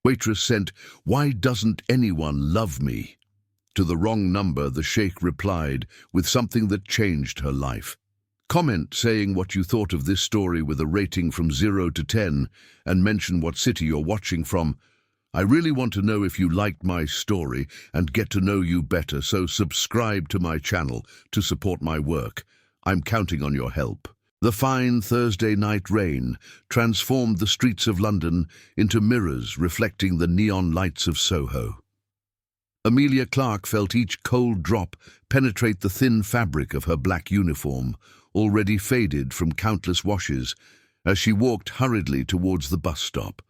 Waitress sent, "Why doesn't anyone love me?" To the wrong number, the Sheik replied with something that changed her life. Comment saying what you thought of this story with a rating from 0 to 10 and mention what city you're watching from. I really want to know if you liked my story and get to know you better, so subscribe to my channel to support my work. I'm counting on your help. The fine Thursday night rain transformed the streets of London into mirrors reflecting the neon lights of Soho. Amelia Clark felt each cold drop penetrate the thin fabric of her black uniform, already faded from countless washes, as she walked hurriedly towards the bus stop.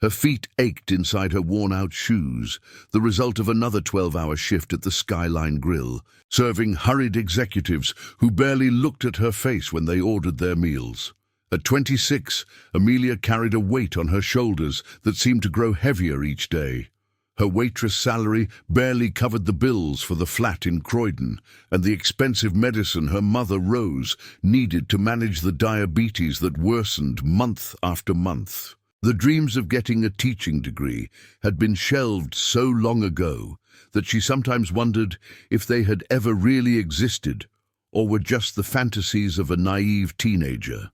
Her feet ached inside her worn-out shoes, the result of another 12-hour shift at the Skyline Grill, serving hurried executives who barely looked at her face when they ordered their meals. At 26, Amelia carried a weight on her shoulders that seemed to grow heavier each day. Her waitress salary barely covered the bills for the flat in Croydon, and the expensive medicine her mother, Rose, needed to manage the diabetes that worsened month after month. The dreams of getting a teaching degree had been shelved so long ago that she sometimes wondered if they had ever really existed or were just the fantasies of a naive teenager.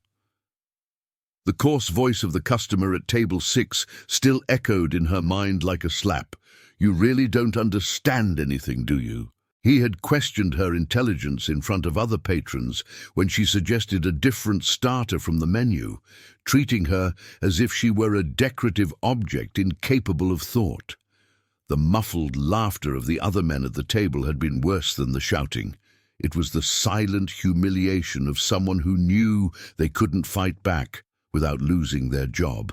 The coarse voice of the customer at table 6 still echoed in her mind like a slap. "You really don't understand anything, do you?" He had questioned her intelligence in front of other patrons when she suggested a different starter from the menu, treating her as if she were a decorative object incapable of thought. The muffled laughter of the other men at the table had been worse than the shouting. It was the silent humiliation of someone who knew they couldn't fight back without losing their job.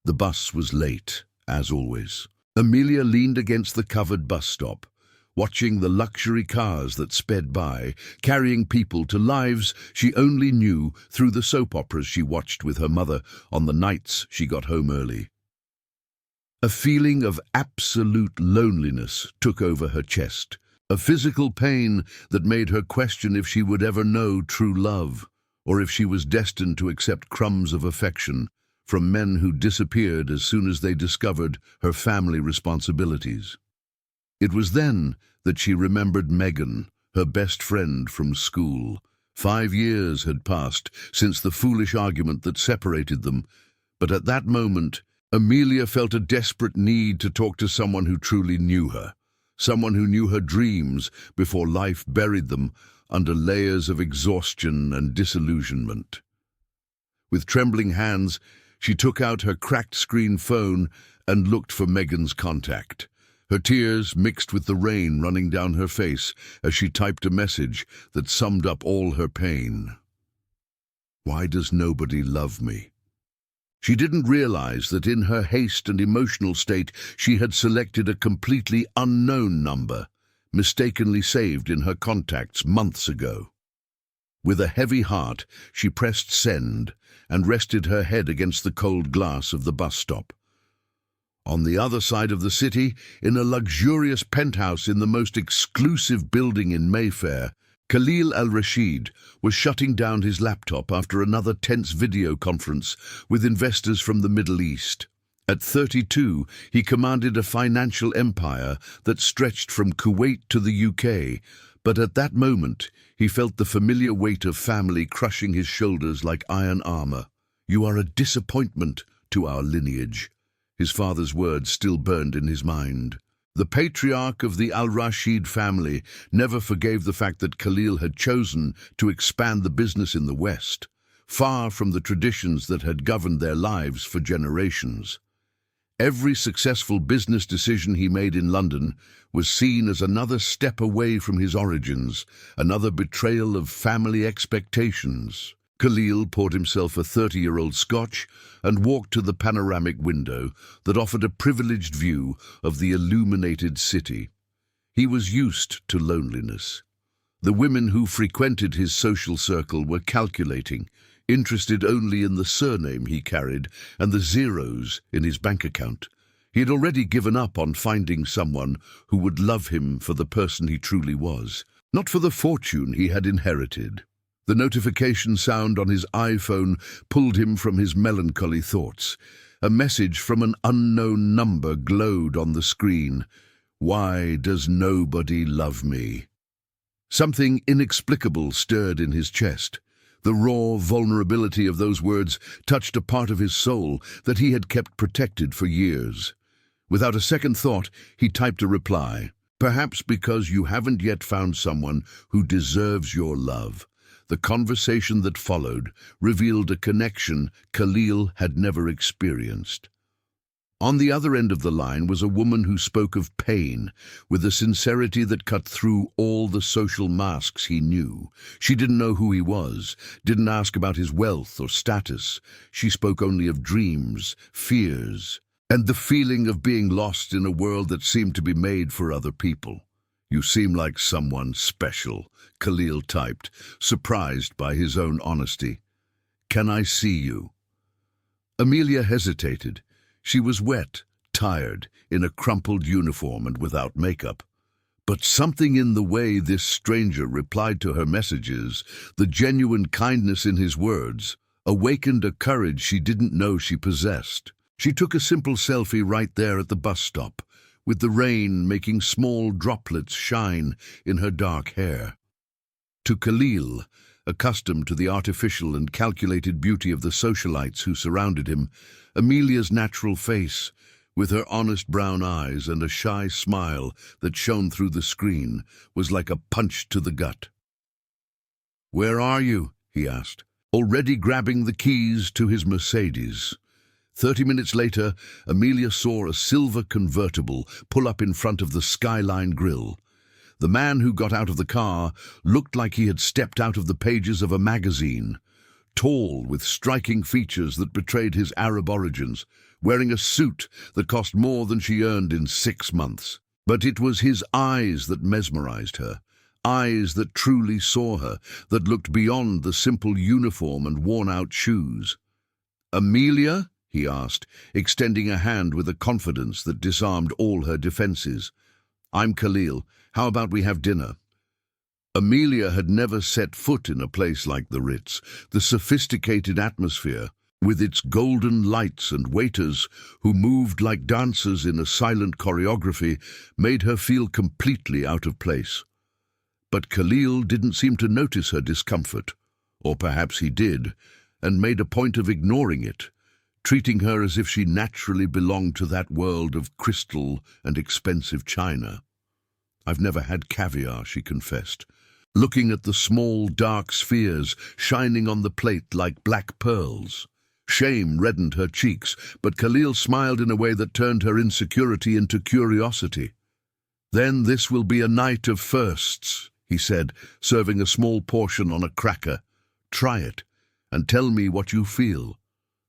The bus was late, as always. Amelia leaned against the covered bus stop, watching the luxury cars that sped by, carrying people to lives she only knew through the soap operas she watched with her mother on the nights she got home early. A feeling of absolute loneliness took over her chest, a physical pain that made her question if she would ever know true love, or if she was destined to accept crumbs of affection from men who disappeared as soon as they discovered her family responsibilities. It was then that she remembered Megan, her best friend from school. 5 years had passed since the foolish argument that separated them, but at that moment, Amelia felt a desperate need to talk to someone who truly knew her, someone who knew her dreams before life buried them under layers of exhaustion and disillusionment. With trembling hands, she took out her cracked-screen phone and looked for Megan's contact. Her tears mixed with the rain running down her face as she typed a message that summed up all her pain. "Why does nobody love me?" She didn't realize that in her haste and emotional state she had selected a completely unknown number, mistakenly saved in her contacts months ago. With a heavy heart, she pressed send and rested her head against the cold glass of the bus stop. On the other side of the city, in a luxurious penthouse in the most exclusive building in Mayfair, Khalil al-Rashid was shutting down his laptop after another tense video conference with investors from the Middle East. At 32, he commanded a financial empire that stretched from Kuwait to the UK, but at that moment, he felt the familiar weight of family crushing his shoulders like iron armor. "You are a disappointment to our lineage." His father's words still burned in his mind. The patriarch of the al-Rashid family never forgave the fact that Khalil had chosen to expand the business in the West, far from the traditions that had governed their lives for generations. Every successful business decision he made in London was seen as another step away from his origins, another betrayal of family expectations. Khalil poured himself a 30-year-old scotch and walked to the panoramic window that offered a privileged view of the illuminated city. He was used to loneliness. The women who frequented his social circle were calculating, interested only in the surname he carried and the zeros in his bank account. He had already given up on finding someone who would love him for the person he truly was, not for the fortune he had inherited. The notification sound on his iPhone pulled him from his melancholy thoughts. A message from an unknown number glowed on the screen. "Why does nobody love me?" Something inexplicable stirred in his chest. The raw vulnerability of those words touched a part of his soul that he had kept protected for years. Without a second thought, he typed a reply. "Perhaps because you haven't yet found someone who deserves your love." The conversation that followed revealed a connection Khalil had never experienced. On the other end of the line was a woman who spoke of pain with a sincerity that cut through all the social masks he knew. She didn't know who he was, didn't ask about his wealth or status. She spoke only of dreams, fears, and the feeling of being lost in a world that seemed to be made for other people. "You seem like someone special," Khalil typed, surprised by his own honesty. "Can I see you?" Amelia hesitated. She was wet, tired, in a crumpled uniform and without makeup. But something in the way this stranger replied to her messages, the genuine kindness in his words, awakened a courage she didn't know she possessed. She took a simple selfie right there at the bus stop, with the rain making small droplets shine in her dark hair. To Khalil, accustomed to the artificial and calculated beauty of the socialites who surrounded him, Amelia's natural face, with her honest brown eyes and a shy smile that shone through the screen, was like a punch to the gut. "Where are you?" he asked, already grabbing the keys to his Mercedes. 30 minutes later, Amelia saw a silver convertible pull up in front of the Skyline Grill. The man who got out of the car looked like he had stepped out of the pages of a magazine. Tall, with striking features that betrayed his Arab origins, wearing a suit that cost more than she earned in 6 months. But it was his eyes that mesmerized her, eyes that truly saw her, that looked beyond the simple uniform and worn-out shoes. "Amelia?" he asked, extending a hand with a confidence that disarmed all her defenses. "I'm Khalil. How about we have dinner?" Amelia had never set foot in a place like the Ritz. The sophisticated atmosphere, with its golden lights and waiters who moved like dancers in a silent choreography, made her feel completely out of place. But Khalil didn't seem to notice her discomfort, or perhaps he did, and made a point of ignoring it, treating her as if she naturally belonged to that world of crystal and expensive china. "I've never had caviar," she confessed, looking at the small, dark spheres shining on the plate like black pearls. Shame reddened her cheeks, but Khalil smiled in a way that turned her insecurity into curiosity. "Then this will be a night of firsts," he said, serving a small portion on a cracker. "Try it, and tell me what you feel."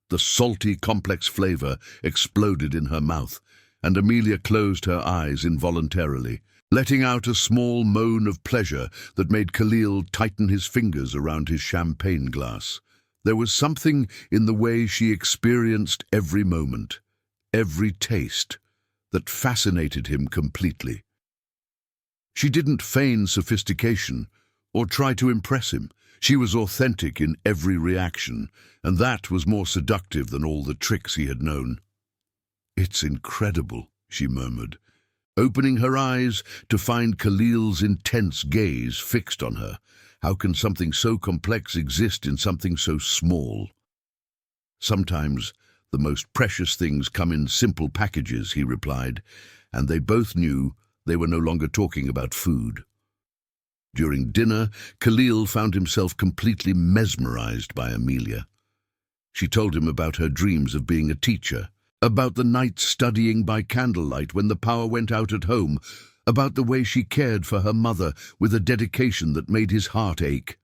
The salty, complex flavor exploded in her mouth, and Amelia closed her eyes involuntarily, letting out a small moan of pleasure that made Khalil tighten his fingers around his champagne glass. There was something in the way she experienced every moment, every taste, that fascinated him completely. She didn't feign sophistication or try to impress him. She was authentic in every reaction, and that was more seductive than all the tricks he had known. "It's incredible," she murmured, opening her eyes to find Khalil's intense gaze fixed on her. How can something so complex exist in something so small? "Sometimes the most precious things come in simple packages," he replied, and they both knew they were no longer talking about food. During dinner, Khalil found himself completely mesmerized by Amelia. She told him about her dreams of being a teacher, about the nights studying by candlelight when the power went out at home, about the way she cared for her mother with a dedication that made his heart ache.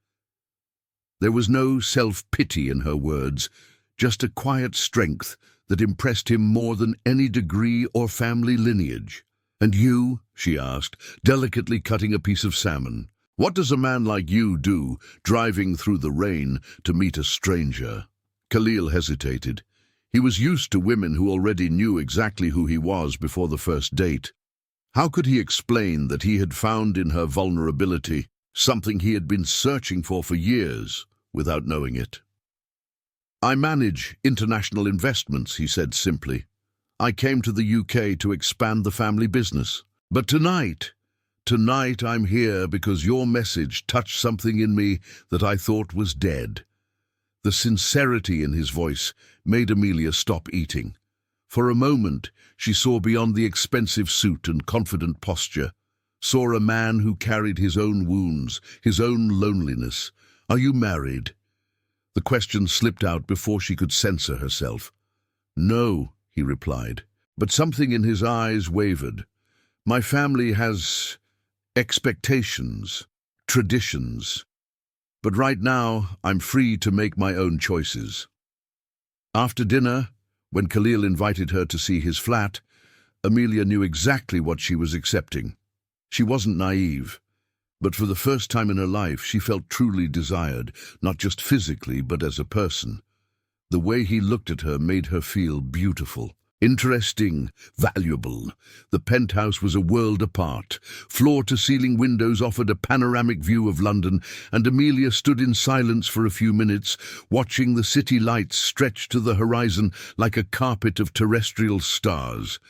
There was no self-pity in her words, just a quiet strength that impressed him more than any degree or family lineage. "And you?" she asked, delicately cutting a piece of salmon. "What does a man like you do, driving through the rain to meet a stranger?" Khalil hesitated. He was used to women who already knew exactly who he was before the first date. How could he explain that he had found in her vulnerability something he had been searching for years without knowing it? I manage international investments, he said simply. I came to the UK to expand the family business. But tonight I'm here because your message touched something in me that I thought was dead. The sincerity in his voice made Amelia stop eating. For a moment, she saw beyond the expensive suit and confident posture, saw a man who carried his own wounds, his own loneliness. Are you married? The question slipped out before she could censor herself. No, he replied, but something in his eyes wavered. My family has expectations, traditions, but right now I'm free to make my own choices. After dinner, when Khalil invited her to see his flat, Amelia knew exactly what she was accepting. She wasn't naive, but for the first time in her life she felt truly desired, not just physically but as a person. The way he looked at her made her feel beautiful, interesting, valuable. The penthouse was a world apart. Floor-to-ceiling windows offered a panoramic view of London, and Amelia stood in silence for a few minutes, watching the city lights stretch to the horizon like a carpet of terrestrial stars.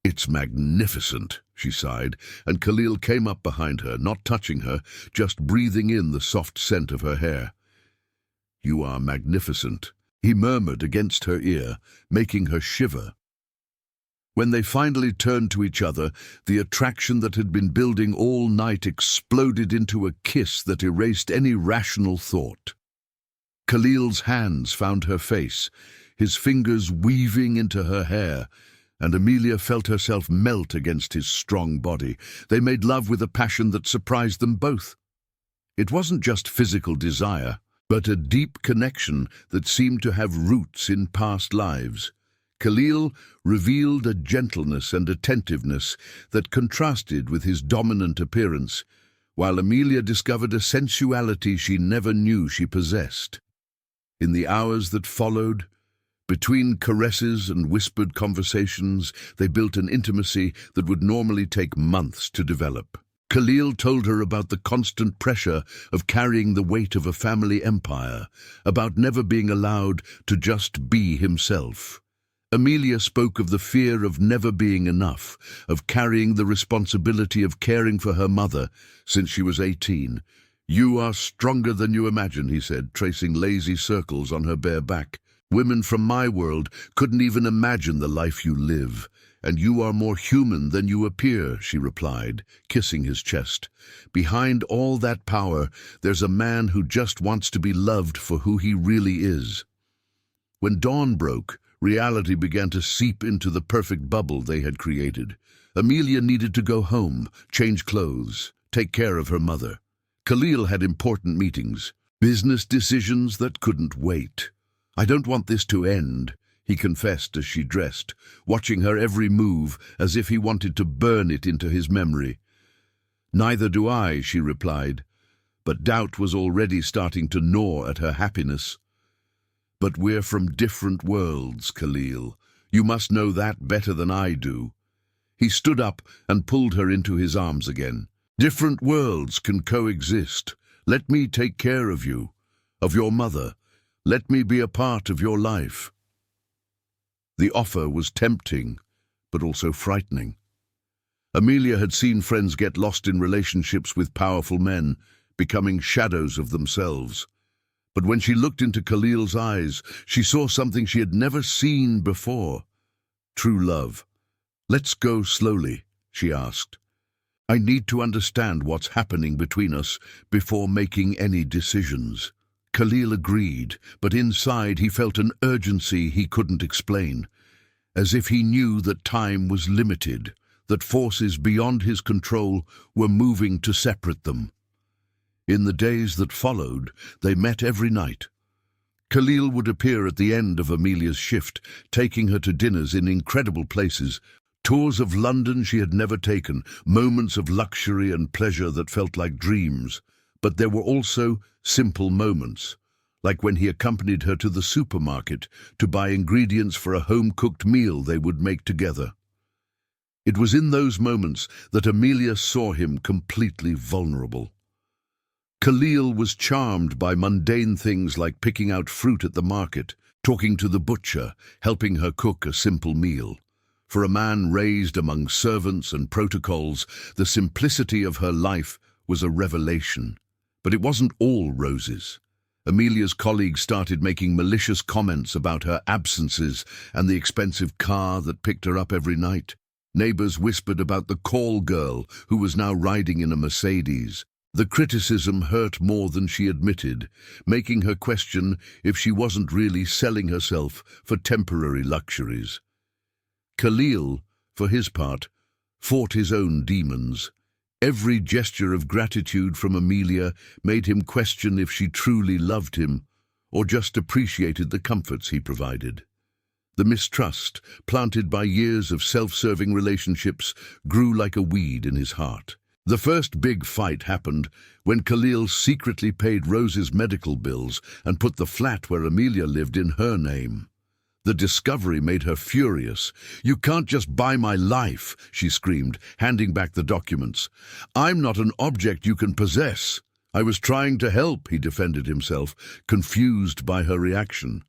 It's magnificent, she sighed, and Khalil came up behind her, not touching her, just breathing in the soft scent of her hair. You are magnificent, he murmured against her ear, making her shiver. When they finally turned to each other, the attraction that had been building all night exploded into a kiss that erased any rational thought. Khalil's hands found her face, his fingers weaving into her hair, and Amelia felt herself melt against his strong body. They made love with a passion that surprised them both. It wasn't just physical desire, but a deep connection that seemed to have roots in past lives. Khalil revealed a gentleness and attentiveness that contrasted with his dominant appearance, while Amelia discovered a sensuality she never knew she possessed. In the hours that followed, between caresses and whispered conversations, they built an intimacy that would normally take months to develop. Khalil told her about the constant pressure of carrying the weight of a family empire, about never being allowed to just be himself. Amelia spoke of the fear of never being enough, of carrying the responsibility of caring for her mother since she was 18. You are stronger than you imagine, he said, tracing lazy circles on her bare back. Women from my world couldn't even imagine the life you live, and you are more human than you appear, she replied, kissing his chest. Behind all that power, there's a man who just wants to be loved for who he really is. When dawn broke, reality began to seep into the perfect bubble they had created. Amelia needed to go home, change clothes, take care of her mother. Khalil had important meetings, business decisions that couldn't wait. I don't want this to end, he confessed as she dressed, watching her every move as if he wanted to burn it into his memory. Neither do I, she replied, but doubt was already starting to gnaw at her happiness. But we're from different worlds, Khalil. You must know that better than I do. He stood up and pulled her into his arms again. Different worlds can coexist. Let me take care of you, of your mother. Let me be a part of your life. The offer was tempting, but also frightening. Amelia had seen friends get lost in relationships with powerful men, becoming shadows of themselves. But when she looked into Khalil's eyes, she saw something she had never seen before. True love. Let's go slowly, she asked. I need to understand what's happening between us before making any decisions. Khalil agreed, but inside he felt an urgency he couldn't explain, as if he knew that time was limited, that forces beyond his control were moving to separate them. In the days that followed, they met every night. Khalil would appear at the end of Amelia's shift, taking her to dinners in incredible places, tours of London she had never taken, moments of luxury and pleasure that felt like dreams. But there were also simple moments, like when he accompanied her to the supermarket to buy ingredients for a home-cooked meal they would make together. It was in those moments that Amelia saw him completely vulnerable. Khalil was charmed by mundane things like picking out fruit at the market, talking to the butcher, helping her cook a simple meal. For a man raised among servants and protocols, the simplicity of her life was a revelation. But it wasn't all roses. Amelia's colleagues started making malicious comments about her absences and the expensive car that picked her up every night. Neighbors whispered about the call girl who was now riding in a Mercedes. The criticism hurt more than she admitted, making her question if she wasn't really selling herself for temporary luxuries. Khalil, for his part, fought his own demons. Every gesture of gratitude from Amelia made him question if she truly loved him or just appreciated the comforts he provided. The mistrust, planted by years of self-serving relationships, grew like a weed in his heart. The first big fight happened when Khalil secretly paid Rose's medical bills and put the flat where Amelia lived in her name. The discovery made her furious. "You can't just buy my life," she screamed, handing back the documents. "I'm not an object you can possess." "I was trying to help," he defended himself, confused by her reaction.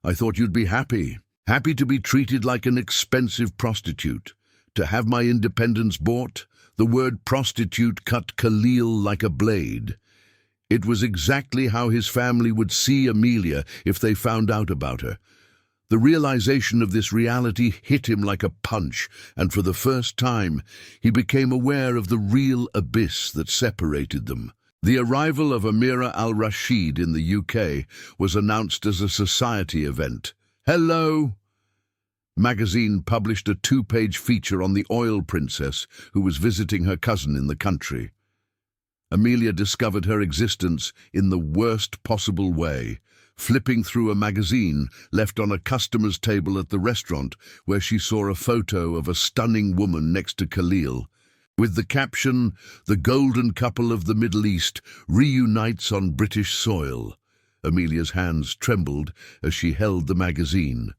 "I thought you'd be happy. Happy to be treated like an expensive prostitute. To have my independence bought." The word prostitute cut Khalil like a blade. It was exactly how his family would see Amelia if they found out about her. The realization of this reality hit him like a punch, and for the first time, he became aware of the real abyss that separated them. The arrival of Amira al-Rashid in the UK was announced as a society event. "Hello!" Magazine published a 2-page feature on the oil princess who was visiting her cousin in the country. Amelia discovered her existence in the worst possible way, flipping through a magazine left on a customer's table at the restaurant where she saw a photo of a stunning woman next to Khalil. With the caption, "The golden couple of the Middle East reunites on British soil." Amelia's hands trembled as she held the magazine.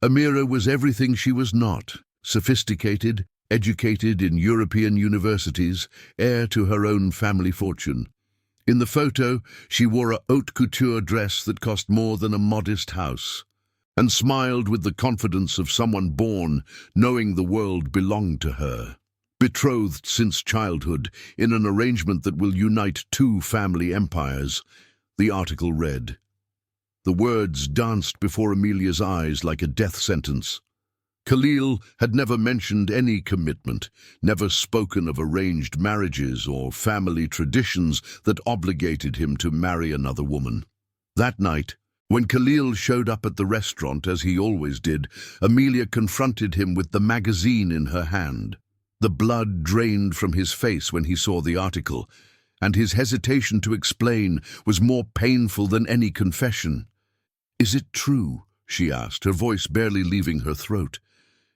Amira was everything she was not: sophisticated, educated in European universities, heir to her own family fortune. In the photo, she wore a haute couture dress that cost more than a modest house, and smiled with the confidence of someone born knowing the world belonged to her. Betrothed since childhood, in an arrangement that will unite 2 family empires, the article read. The words danced before Amelia's eyes like a death sentence. Khalil had never mentioned any commitment, never spoken of arranged marriages or family traditions that obligated him to marry another woman. That night, when Khalil showed up at the restaurant, as he always did, Amelia confronted him with the magazine in her hand. The blood drained from his face when he saw the article, and his hesitation to explain was more painful than any confession. "Is it true?" she asked, her voice barely leaving her throat.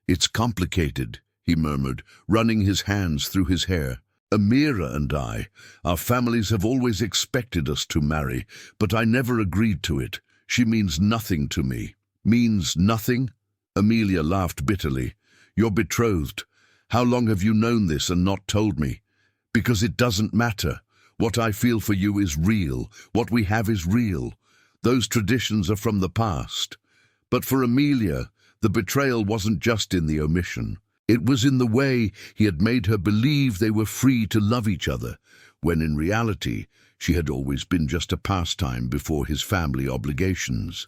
"It's complicated," he murmured, running his hands through his hair. "Amira and our families have always expected us to marry, but I never agreed to it. She means nothing to me." "Means nothing?" Amelia laughed bitterly. "You're betrothed. How long have you known this and not told me?" "Because it doesn't matter. What I feel for you is real. What we have is real. Those traditions are from the past." But for Amelia, the betrayal wasn't just in the omission. It was in the way he had made her believe they were free to love each other, when in reality she had always been just a pastime before his family obligations.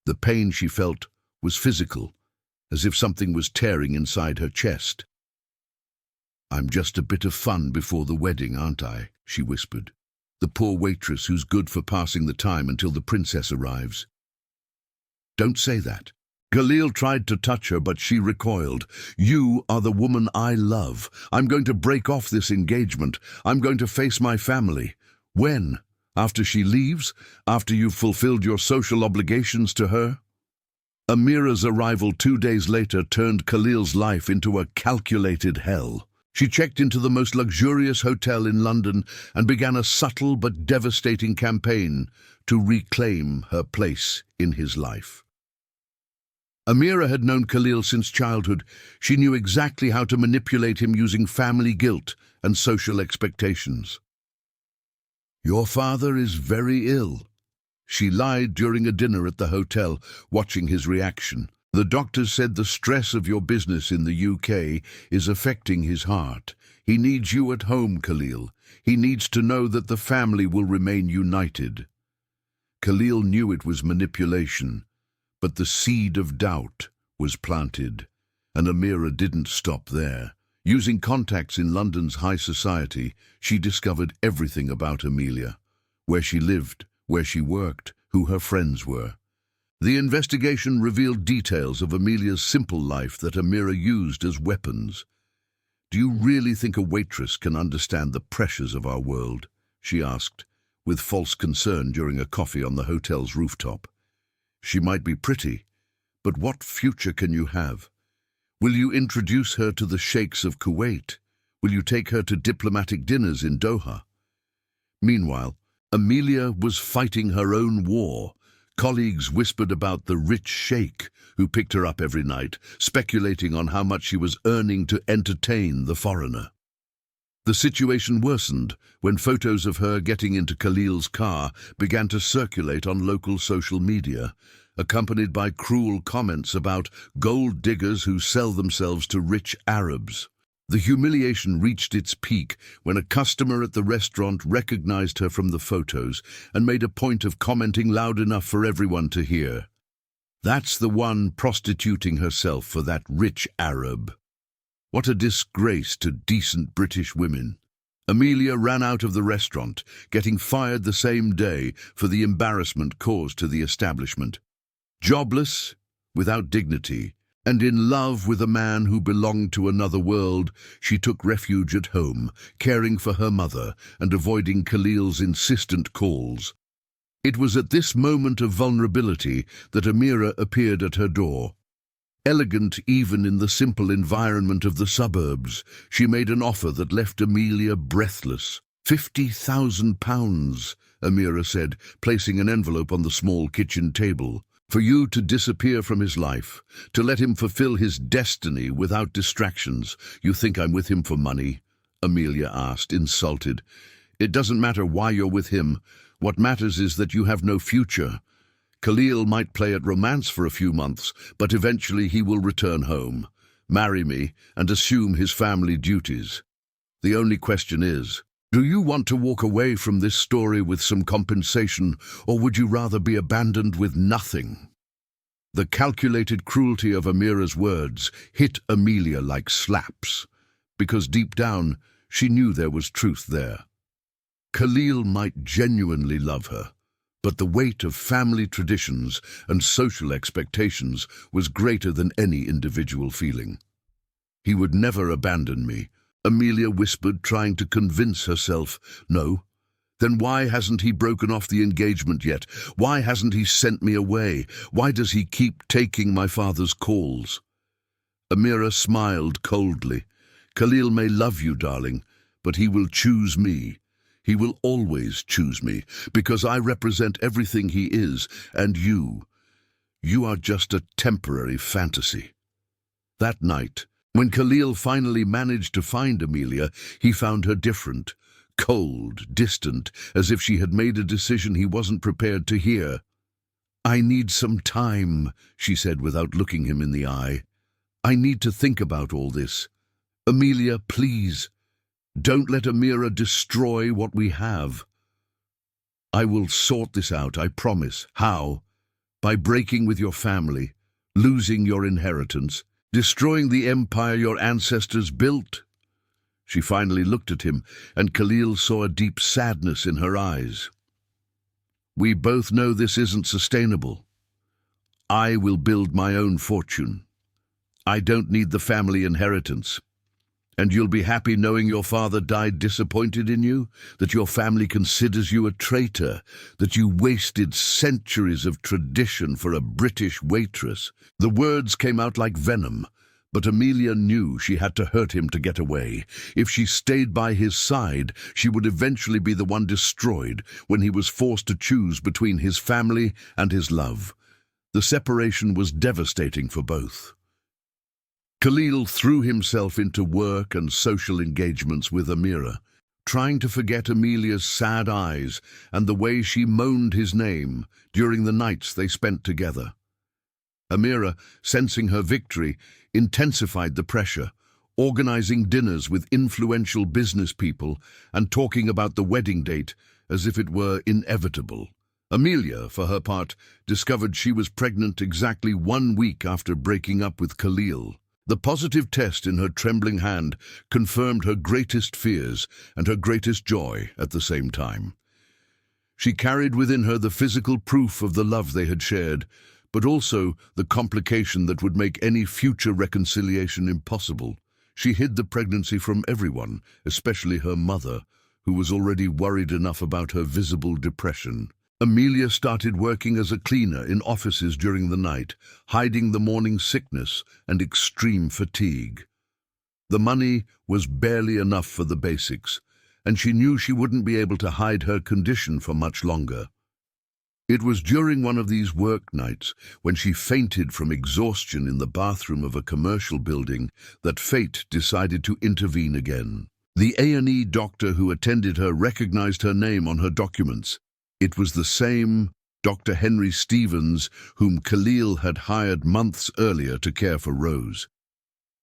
The pain she felt was physical, as if something was tearing inside her chest. "I'm just a bit of fun before the wedding, aren't I?" she whispered. "The poor waitress who's good for passing the time until the princess arrives." "Don't say that." Khalil tried to touch her, but she recoiled. "You are the woman I love. I'm going to break off this engagement. I'm going to face my family." "When? After she leaves? After you've fulfilled your social obligations to her?" Amira's arrival 2 days later turned Khalil's life into a calculated hell. She checked into the most luxurious hotel in London and began a subtle but devastating campaign to reclaim her place in his life. Amira had known Khalil since childhood. She knew exactly how to manipulate him using family guilt and social expectations. Your father is very ill. She lied during a dinner at the hotel, watching his reaction. The doctors said the stress of your business in the UK is affecting his heart. He needs you at home, Khalil. He needs to know that the family will remain united. Khalil knew it was manipulation, but the seed of doubt was planted, and Amira didn't stop there. Using contacts in London's high society, she discovered everything about Amelia: where she lived, where she worked, who her friends were. The investigation revealed details of Amelia's simple life that Amira used as weapons. "Do you really think a waitress can understand the pressures of our world?" she asked, with false concern during a coffee on the hotel's rooftop. "She might be pretty, but what future can you have? Will you introduce her to the sheikhs of Kuwait? Will you take her to diplomatic dinners in Doha?" Meanwhile, Amelia was fighting her own war. Colleagues whispered about the rich sheik who picked her up every night, speculating on how much she was earning to entertain the foreigner. The situation worsened when photos of her getting into Khalil's car began to circulate on local social media, accompanied by cruel comments about gold diggers who sell themselves to rich Arabs. The humiliation reached its peak when a customer at the restaurant recognized her from the photos and made a point of commenting loud enough for everyone to hear, "That's the one prostituting herself for that rich Arab." What a disgrace to decent British women. Amelia ran out of the restaurant, getting fired the same day for the embarrassment caused to the establishment. Jobless, without dignity, and in love with a man who belonged to another world, she took refuge at home, caring for her mother and avoiding Khalil's insistent calls. It was at this moment of vulnerability that Amira appeared at her door. Elegant even in the simple environment of the suburbs, she made an offer that left Amelia breathless. £50,000, Amira said, placing an envelope on the small kitchen table. "For you to disappear from his life, to let him fulfill his destiny without distractions. You think I'm with him for money?" Amelia asked, insulted. "It doesn't matter why you're with him. What matters is that you have no future. Khalil might play at romance for a few months, but eventually he will return home, marry me, and assume his family duties. The only question is, do you want to walk away from this story with some compensation, or would you rather be abandoned with nothing?" The calculated cruelty of Amira's words hit Amelia like slaps, because deep down she knew there was truth there. Khalil might genuinely love her, but the weight of family traditions and social expectations was greater than any individual feeling. "He would never abandon me," Amelia whispered, trying to convince herself. "No? Then why hasn't he broken off the engagement yet? Why hasn't he sent me away? Why does he keep taking my father's calls?" Amira smiled coldly. "Khalil may love you, darling, but he will choose me. He will always choose me, because I represent everything he is, and you are just a temporary fantasy." That night, when Khalil finally managed to find Amelia, he found her different, cold, distant, as if she had made a decision he wasn't prepared to hear. "I need some time," she said without looking him in the eye. "I need to think about all this. Amelia, please, don't let Amira destroy what we have." "I will sort this out, I promise." "How?" "By breaking with your family, losing your inheritance, destroying the empire your ancestors built." She finally looked at him, and Khalil saw a deep sadness in her eyes. "We both know this isn't sustainable. I will build my own fortune. I don't need the family inheritance. And you'll be happy knowing your father died disappointed in you, that your family considers you a traitor, that you wasted centuries of tradition for a British waitress." The words came out like venom, but Amelia knew she had to hurt him to get away. If she stayed by his side, she would eventually be the one destroyed when he was forced to choose between his family and his love. The separation was devastating for both. Khalil threw himself into work and social engagements with Amira, trying to forget Amelia's sad eyes and the way she moaned his name during the nights they spent together. Amira, sensing her victory, intensified the pressure, organizing dinners with influential business people and talking about the wedding date as if it were inevitable. Amelia, for her part, discovered she was pregnant exactly 1 week after breaking up with Khalil. The positive test in her trembling hand confirmed her greatest fears and her greatest joy at the same time. She carried within her the physical proof of the love they had shared, but also the complication that would make any future reconciliation impossible. She hid the pregnancy from everyone, especially her mother, who was already worried enough about her visible depression. Amelia started working as a cleaner in offices during the night, hiding the morning sickness and extreme fatigue. The money was barely enough for the basics, and she knew she wouldn't be able to hide her condition for much longer. It was during one of these work nights, when she fainted from exhaustion in the bathroom of a commercial building, that fate decided to intervene again. The A&E doctor who attended her recognized her name on her documents. It was the same Dr. Henry Stevens whom Khalil had hired months earlier to care for Rose.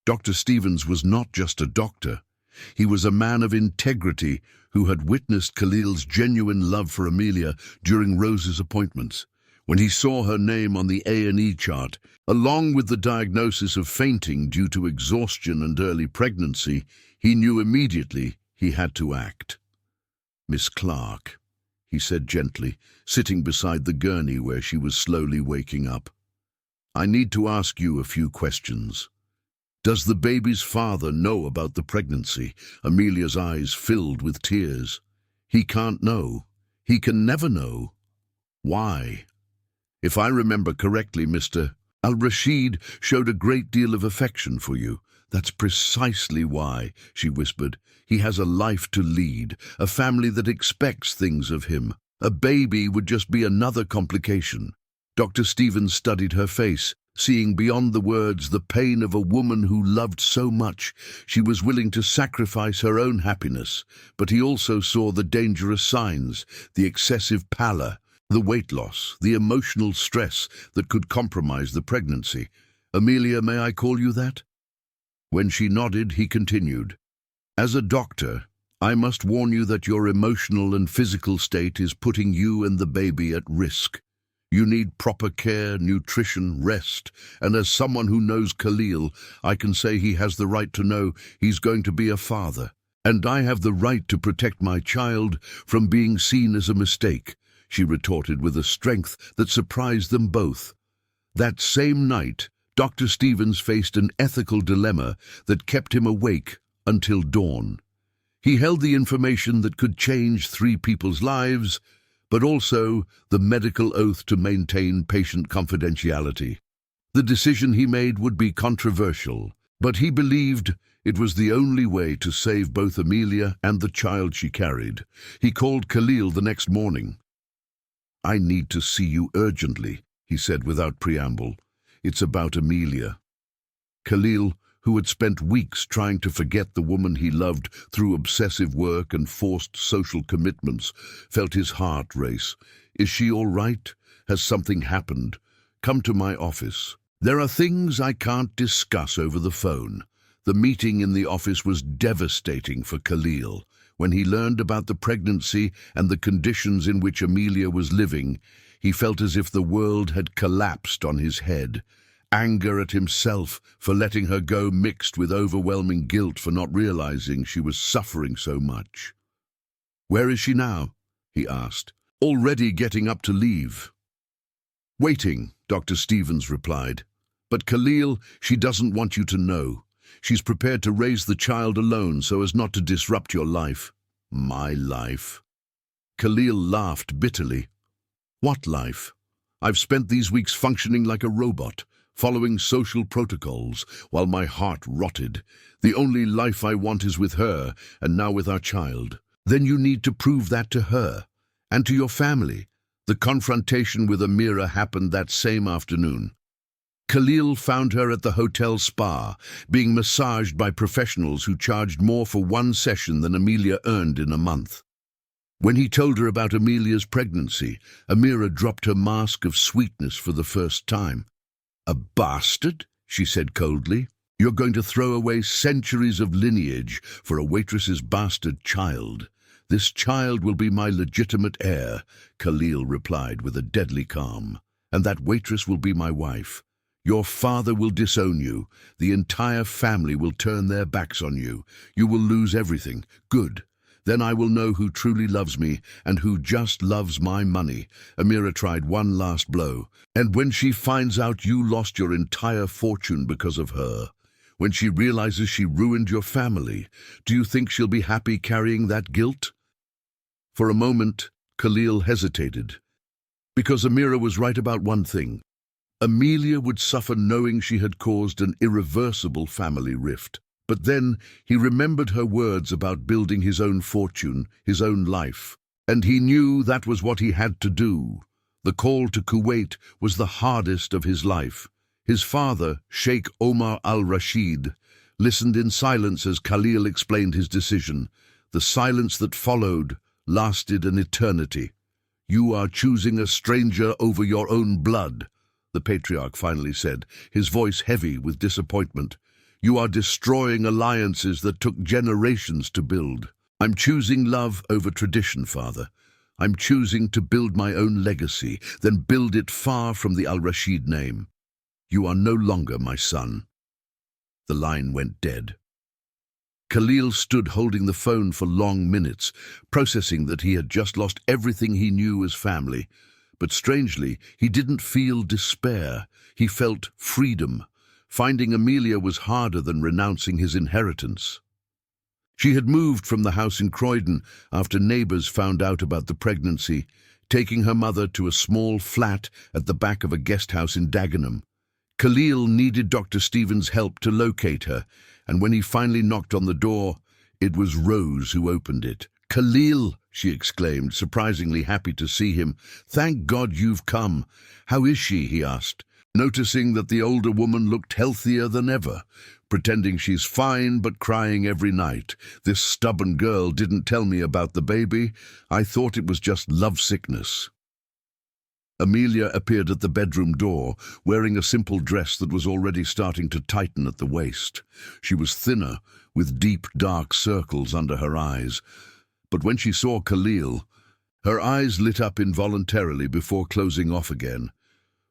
Dr. Stevens was not just a doctor. He was a man of integrity who had witnessed Khalil's genuine love for Amelia during Rose's appointments. When he saw her name on the A&E chart, along with the diagnosis of fainting due to exhaustion and early pregnancy, he knew immediately he had to act. "Miss Clark," he said gently, sitting beside the gurney where she was slowly waking up, "I need to ask you a few questions. Does the baby's father know about the pregnancy?" Amelia's eyes filled with tears. "He can't know. He can never know." "Why?" "If I remember correctly, Mr. Al-Rashid showed a great deal of affection for you." "That's precisely why," she whispered. "He has a life to lead, a family that expects things of him. A baby would just be another complication." Dr. Stevens studied her face, seeing beyond the words the pain of a woman who loved so much she was willing to sacrifice her own happiness. But he also saw the dangerous signs, the excessive pallor, the weight loss, the emotional stress that could compromise the pregnancy. "Amelia, may I call you that?" When she nodded, he continued, "As a doctor, I must warn you that your emotional and physical state is putting you and the baby at risk. You need proper care, nutrition, rest, and as someone who knows Khalil, I can say he has the right to know he's going to be a father. And I have the right to protect my child from being seen as a mistake," she retorted with a strength that surprised them both. That same night, Dr. Stevens faced an ethical dilemma that kept him awake until dawn. He held the information that could change 3 people's lives, but also the medical oath to maintain patient confidentiality. The decision he made would be controversial, but he believed it was the only way to save both Amelia and the child she carried. He called Khalil the next morning. "I need to see you urgently," he said without preamble. "It's about Amelia." Khalil, who had spent weeks trying to forget the woman he loved through obsessive work and forced social commitments, felt his heart race. "Is she all right? Has something happened? Come to my office." "There are things I can't discuss over the phone." The meeting in the office was devastating for Khalil. When he learned about the pregnancy and the conditions in which Amelia was living, he felt as if the world had collapsed on his head. Anger at himself for letting her go mixed with overwhelming guilt for not realizing she was suffering so much. "Where is she now?" he asked. "Already getting up to leave." "Waiting," Dr. Stevens replied. "But Khalil, she doesn't want you to know. She's prepared to raise the child alone so as not to disrupt your life." "My life?" Khalil laughed bitterly. "What life? I've spent these weeks functioning like a robot, following social protocols, while my heart rotted. The only life I want is with her, and now with our child." "Then you need to prove that to her, and to your family." The confrontation with Amira happened that same afternoon. Khalil found her at the hotel spa, being massaged by professionals who charged more for one session than Amelia earned in a month. When he told her about Amelia's pregnancy, Amira dropped her mask of sweetness for the first time. "A bastard?" she said coldly. "You're going to throw away centuries of lineage for a waitress's bastard child." "This child will be my legitimate heir," Khalil replied with a deadly calm. "And that waitress will be my wife. Your father will disown you. The entire family will turn their backs on you. You will lose everything. Good. Then I will know who truly loves me and who just loves my money." Amira tried one last blow. "And when she finds out you lost your entire fortune because of her, when she realizes she ruined your family, do you think she'll be happy carrying that guilt?" For a moment, Khalil hesitated, because Amira was right about one thing. Amelia would suffer knowing she had caused an irreversible family rift. But then he remembered her words about building his own fortune, his own life, and he knew that was what he had to do. The call to Kuwait was the hardest of his life. His father, Sheik Omar al-Rashid, listened in silence as Khalil explained his decision. The silence that followed lasted an eternity. "You are choosing a stranger over your own blood," the patriarch finally said, his voice heavy with disappointment. "You are destroying alliances that took generations to build." "I'm choosing love over tradition, father. I'm choosing to build my own legacy, then build it far from the al-Rashid name. You are no longer my son." The line went dead. Khalil stood holding the phone for long minutes, processing that he had just lost everything he knew as family. But strangely, he didn't feel despair. He felt freedom. Finding Amelia was harder than renouncing his inheritance. She had moved from the house in Croydon after neighbors found out about the pregnancy, taking her mother to a small flat at the back of a guest house in Dagenham. Khalil needed Dr. Stephen's help to locate her, and when he finally knocked on the door, it was Rose who opened it. "Khalil," she exclaimed, surprisingly happy to see him. "Thank God you've come." "How is she?" he asked, noticing that the older woman looked healthier than ever, pretending she's fine but crying every night. "This stubborn girl didn't tell me about the baby. I thought it was just lovesickness." Amelia appeared at the bedroom door, wearing a simple dress that was already starting to tighten at the waist. She was thinner, with deep, dark circles under her eyes. But when she saw Khalil, her eyes lit up involuntarily before closing off again.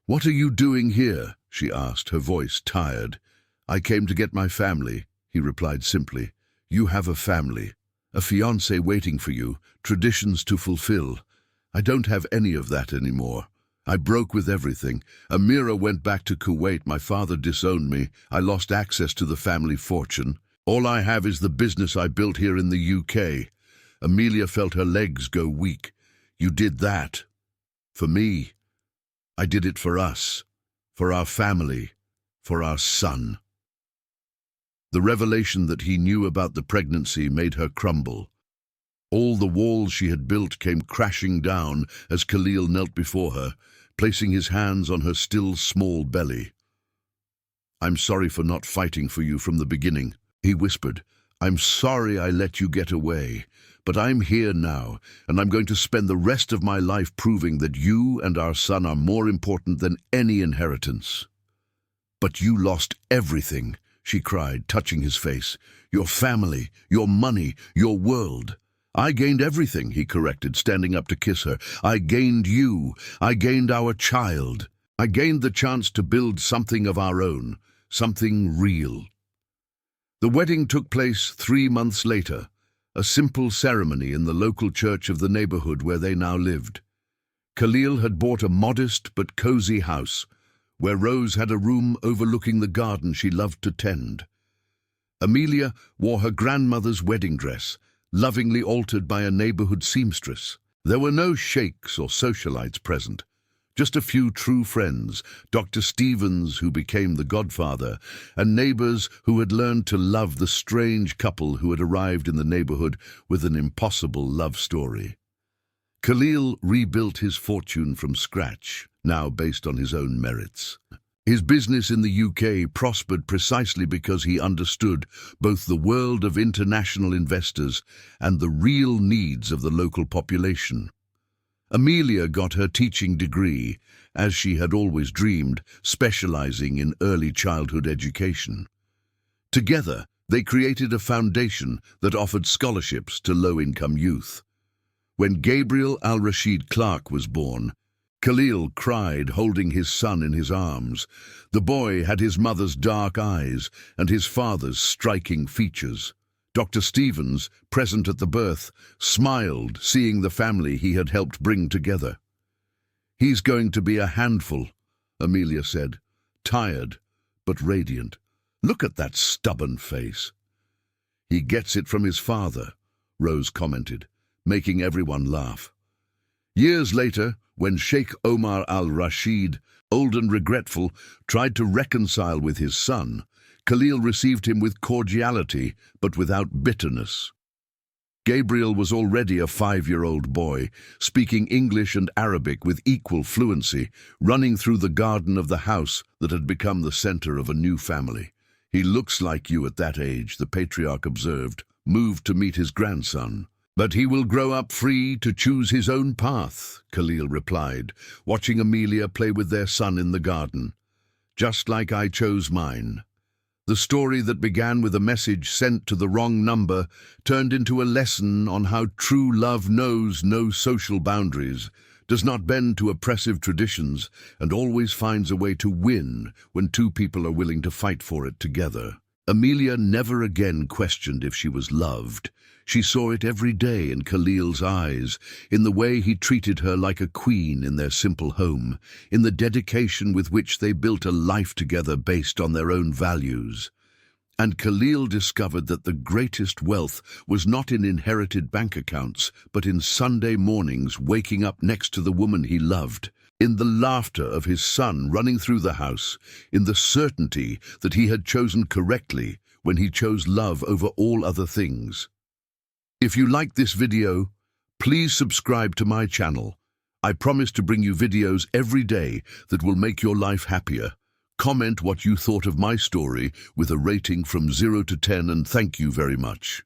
"What are you doing here?" she asked, her voice tired. "I came to get my family," he replied simply. "You have a family, a fiancé waiting for you, traditions to fulfill. I don't have any of that anymore. I broke with everything. Amira went back to Kuwait. My father disowned me. I lost access to the family fortune. All I have is the business I built here in the UK." Amelia felt her legs go weak. "You did that. For me. I did it for us. For our family. For our son." The revelation that he knew about the pregnancy made her crumble. All the walls she had built came crashing down as Khalil knelt before her, placing his hands on her still small belly. "I'm sorry for not fighting for you from the beginning," he whispered. "I'm sorry I let you get away. But I'm here now, and I'm going to spend the rest of my life proving that you and our son are more important than any inheritance." "But you lost everything," she cried, touching his face. "Your family, your money, your world." "I gained everything," he corrected, standing up to kiss her. "I gained you. I gained our child. I gained the chance to build something of our own, something real." The wedding took place 3 months later, a simple ceremony in the local church of the neighborhood where they now lived. Khalil had bought a modest but cozy house, where Rose had a room overlooking the garden she loved to tend. Amelia wore her grandmother's wedding dress, lovingly altered by a neighborhood seamstress. There were no sheiks or socialites present, just a few true friends, Dr. Stevens, who became the godfather, and neighbors who had learned to love the strange couple who had arrived in the neighborhood with an impossible love story. Khalil rebuilt his fortune from scratch, now based on his own merits. His business in the UK prospered precisely because he understood both the world of international investors and the real needs of the local population. Amelia got her teaching degree, as she had always dreamed, specializing in early childhood education. Together, they created a foundation that offered scholarships to low-income youth. When Gabriel Al-Rashid Clark was born, Khalil cried, holding his son in his arms. The boy had his mother's dark eyes and his father's striking features. Dr. Stevens, present at the birth, smiled, seeing the family he had helped bring together. "He's going to be a handful," Amelia said, tired but radiant. "Look at that stubborn face." "He gets it from his father," Rose commented, making everyone laugh. Years later, when Sheikh Omar al-Rashid, old and regretful, tried to reconcile with his son, Khalil received him with cordiality but without bitterness. Gabriel was already a 5-year-old boy, speaking English and Arabic with equal fluency, running through the garden of the house that had become the center of a new family. "He looks like you at that age," the patriarch observed, moved to meet his grandson. "But he will grow up free to choose his own path," Khalil replied, watching Amelia play with their son in the garden. "Just like I chose mine." The story that began with a message sent to the wrong number turned into a lesson on how true love knows no social boundaries, does not bend to oppressive traditions, and always finds a way to win when two people are willing to fight for it together. Amelia never again questioned if she was loved. She saw it every day in Khalil's eyes, in the way he treated her like a queen in their simple home, in the dedication with which they built a life together based on their own values. And Khalil discovered that the greatest wealth was not in inherited bank accounts, but in Sunday mornings waking up next to the woman he loved, in the laughter of his son running through the house, in the certainty that he had chosen correctly when he chose love over all other things. If you like this video, please subscribe to my channel. I promise to bring you videos every day that will make your life happier. Comment what you thought of my story with a rating from 0 to 10, and thank you very much.